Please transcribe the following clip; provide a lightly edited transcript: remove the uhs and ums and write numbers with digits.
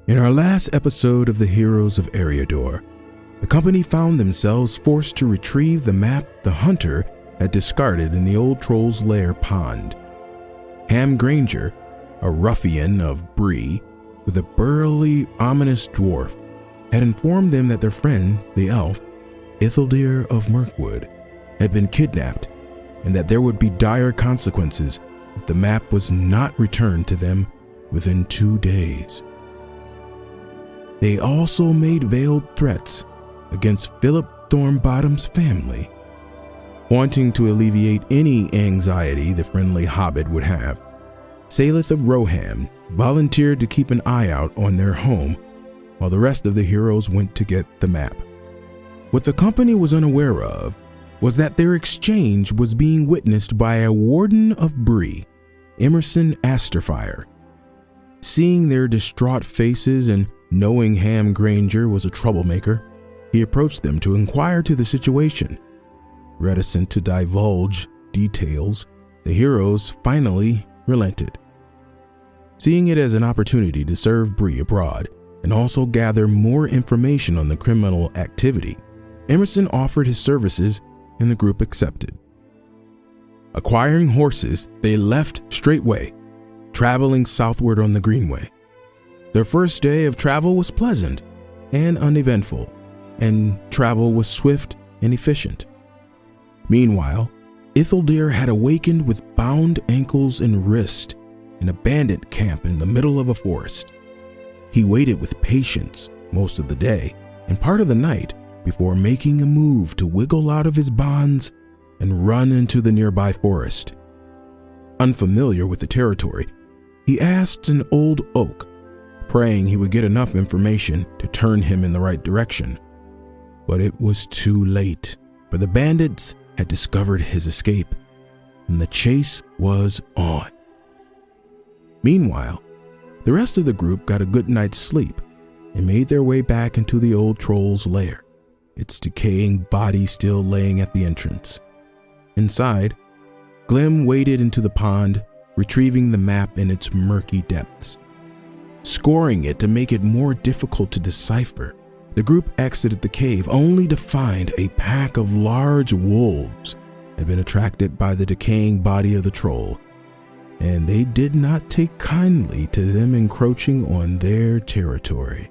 In our last episode of the Heroes of Eriador, the company found themselves forced to retrieve the map the hunter had discarded in the old troll's lair pond. Ham Granger, a ruffian of Bree with a burly, ominous dwarf, had informed them that their friend, the elf, Isildir of Mirkwood, had been kidnapped and that there would be dire consequences if the map was not returned to them within 2 days. They also made veiled threats against Philip Thornbottom's family. Wanting to alleviate any anxiety the friendly hobbit would have, Salith of Roham volunteered to keep an eye out on their home while the rest of the heroes went to get the map. What the company was unaware of was that their exchange was being witnessed by a warden of Bree, Emerson Asterfire. Seeing their distraught faces and knowing Ham Granger was a troublemaker, he approached them to inquire to the situation. Reticent to divulge details, the heroes finally relented. Seeing it as an opportunity to serve Bree abroad and also gather more information on the criminal activity, Emerson offered his services and the group accepted. Acquiring horses, they left straightway, traveling southward on the Greenway. Their first day of travel was pleasant and uneventful, and travel was swift and efficient. Meanwhile, Isildir had awakened with bound ankles and wrists in a bandit camp in the middle of a forest. He waited with patience most of the day and part of the night before making a move to wiggle out of his bonds and run into the nearby forest. Unfamiliar with the territory, he asked an old oak, praying he would get enough information to turn him in the right direction. But it was too late, for the bandits had discovered his escape, and the chase was on. Meanwhile, the rest of the group got a good night's sleep and made their way back into the old troll's lair, its decaying body still laying at the entrance. Inside, Glim waded into the pond, retrieving the map in its murky depths. Scoring it to make it more difficult to decipher, the group exited the cave only to find a pack of large wolves had been attracted by the decaying body of the troll, and they did not take kindly to them encroaching on their territory.